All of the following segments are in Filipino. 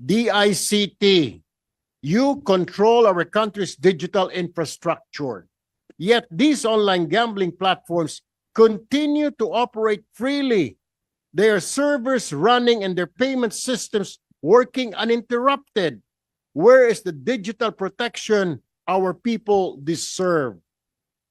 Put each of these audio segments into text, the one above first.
DICT, you control our country's digital infrastructure. Yet these online gambling platforms continue to operate freely. Their servers running and their payment systems working uninterrupted. Where is the digital protection our people deserve?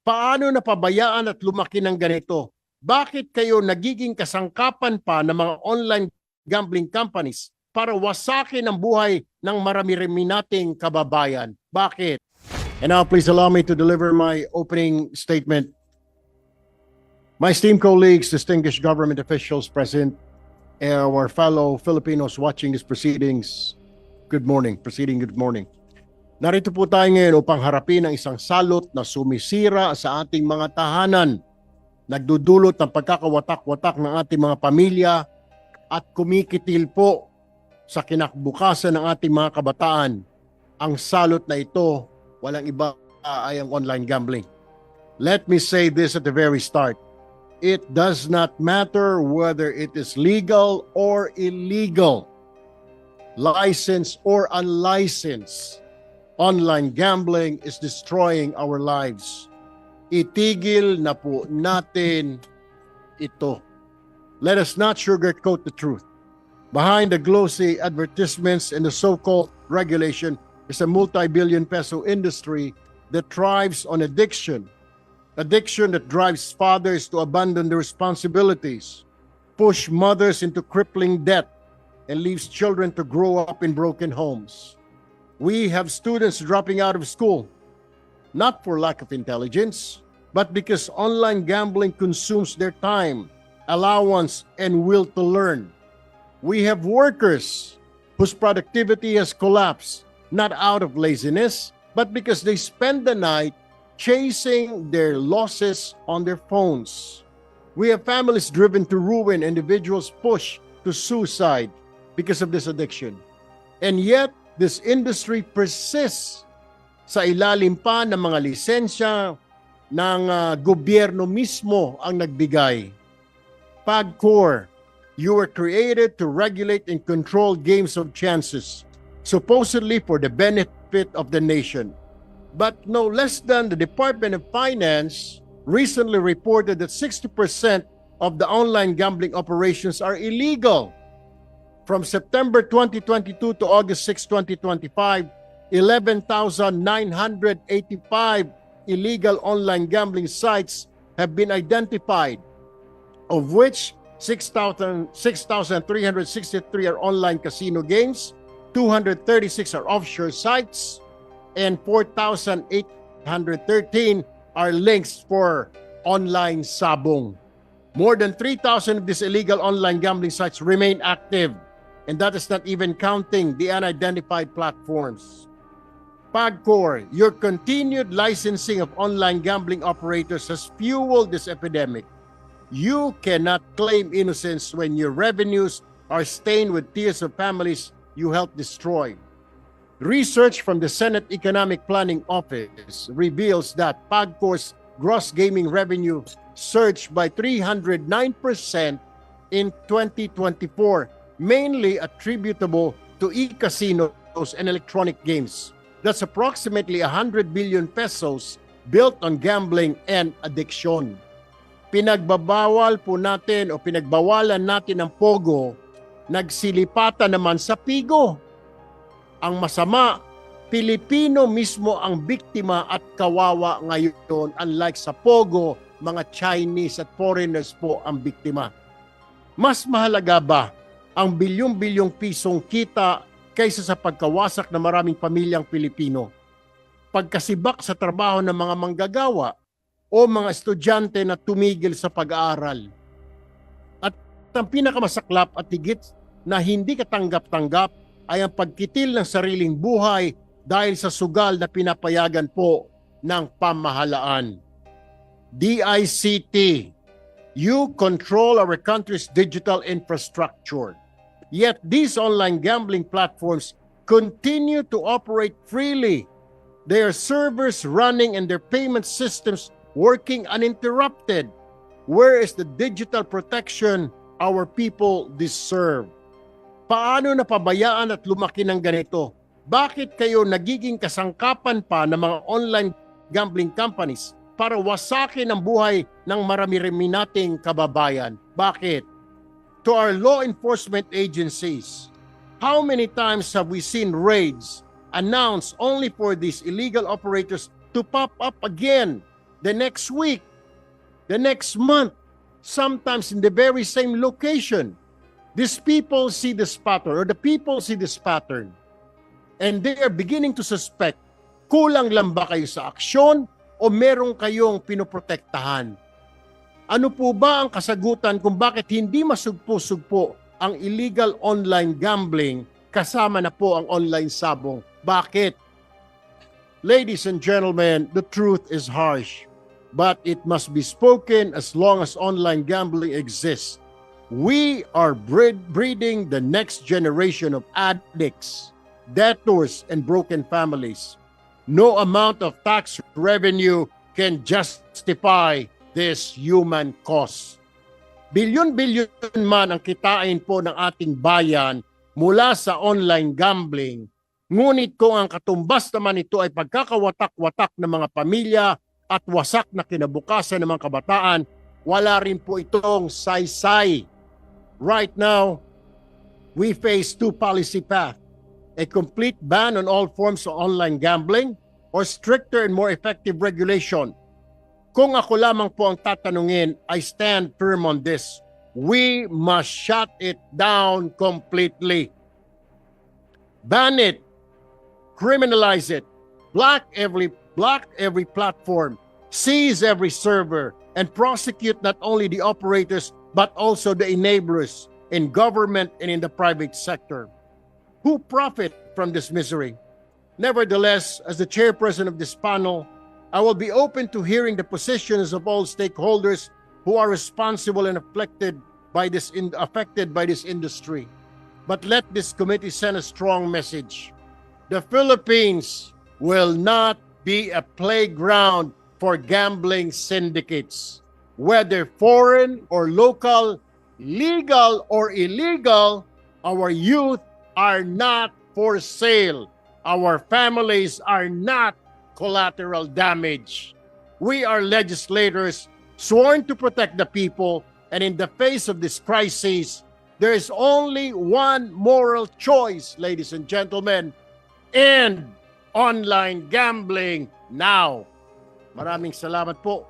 Paano napabayaan at lumaki ng ganito? Bakit kayo nagiging kasangkapan pa ng mga online gambling companies para wasakin ang buhay ng marami-rami nating kababayan? Bakit? And now please allow me to deliver my opening statement. My esteemed colleagues, distinguished government officials present, our fellow Filipinos watching these proceedings, good morning. Good morning. Narito po tayo ngayon upang harapin ang isang salot na sumisira sa ating mga tahanan, nagdudulot ng pagkakawatak-watak ng ating mga pamilya at kumikitil po sa kinakbukasan ng ating mga kabataan. Ang salot na ito, walang iba ay ang online gambling. Let me say this at the very start. It does not matter whether it is legal or illegal, licensed or unlicensed. Online gambling is destroying our lives. Itigil na po natin ito. Let us not sugarcoat the truth. Behind the glossy advertisements and the so-called regulation is a multi-billion peso industry that thrives on addiction. Addiction that drives fathers to abandon their responsibilities, push mothers into crippling debt, and leaves children to grow up in broken homes. We have students dropping out of school, not for lack of intelligence, but because online gambling consumes their time, allowance, and will to learn. We have workers whose productivity has collapsed, not out of laziness, but because they spend the night chasing their losses on their phones. We have families driven to ruin, individuals pushed to suicide because of this addiction. And yet, this industry persists sa ilalim pa ng mga lisensya ng gobyerno mismo ang nagbigay. PAGCOR, you were created to regulate and control games of chances, supposedly for the benefit of the nation. But no less than the Department of Finance recently reported that 60% of the online gambling operations are illegal. From September 2022 to August 6, 2025, 11,985 illegal online gambling sites have been identified, of which 6,363 are online casino games, 236 are offshore sites, and 4,813 are links for online sabong. More than 3,000 of these illegal online gambling sites remain active, and that is not even counting the unidentified platforms. PAGCOR, your continued licensing of online gambling operators has fueled this epidemic. You cannot claim innocence when your revenues are stained with tears of families you helped destroy. Research from the Senate Economic Planning Office reveals that PAGCOR's gross gaming revenue surged by 309% in 2024, mainly attributable to e-casinos and electronic games. That's approximately 100 billion pesos built on gambling and addiction. Pinagbabawal po natin o pinagbawalan natin ang Pogo, nagsilipatan naman sa Pigo. Ang masama, Pilipino mismo ang biktima at kawawa ngayon, unlike sa Pogo, mga Chinese at foreigners po ang biktima. Mas mahalaga ba ang bilyong-bilyong pisong kita kaysa sa pagkawasak ng maraming pamilyang Pilipino? Pagkasibak sa trabaho ng mga manggagawa o mga estudyante na tumigil sa pag-aaral? At ang pinakamasaklap at higit na hindi katanggap-tanggap ay ang pagkitil ng sariling buhay dahil sa sugal na pinapayagan po ng pamahalaan. DICT, you control our country's digital infrastructure. Yet these online gambling platforms continue to operate freely. Their servers running and their payment systems working uninterrupted. Where is the digital protection our people deserve? Paano napabayaan at lumaki ng ganito? Bakit kayo nagiging kasangkapan pa ng mga online gambling companies para wasakin ang buhay ng marami-rami nating kababayan? Bakit? To our law enforcement agencies, how many times have we seen raids announced only for these illegal operators to pop up again the next week, the next month, sometimes in the very same location? These people see this pattern, or the people see this pattern, and they are beginning to suspect, kulang lang ba kayo sa aksyon o meron kayong pinoprotektahan? Ano po ba ang kasagutan kung bakit hindi masugpo-sugpo ang illegal online gambling kasama na po ang online sabong? Bakit? Ladies and gentlemen, the truth is harsh, but it must be spoken as long as online gambling exists. We are breeding the next generation of addicts, debtors, and broken families. No amount of tax revenue can justify this human cost. Bilyon-bilyon man ang kitain po ng ating bayan mula sa online gambling, ngunit kung ang katumbas naman ito ay pagkakawatak-watak ng mga pamilya at wasak na kinabukasan ng mga kabataan, wala rin po itong saysay. Right now, we face two policy paths: a complete ban on all forms of online gambling or stricter and more effective regulation. Kung ako lamang po ang tatanungin, I stand firm on this. We must shut it down completely. Ban it, criminalize it, block every platform, seize every server, and prosecute not only the operators but also the enablers in government and in the private sector who profit from this misery. Nevertheless, as the chairperson of this panel, I will be open to hearing the positions of all stakeholders who are responsible and affected by this industry. But let this committee send a strong message. The Philippines will not be a playground for gambling syndicates. Whether foreign or local, legal or illegal, our youth are not for sale. Our families are not collateral damage. We are legislators sworn to protect the people, and in the face of this crisis, there is only one moral choice, ladies and gentlemen: end online gambling now. Maraming salamat po.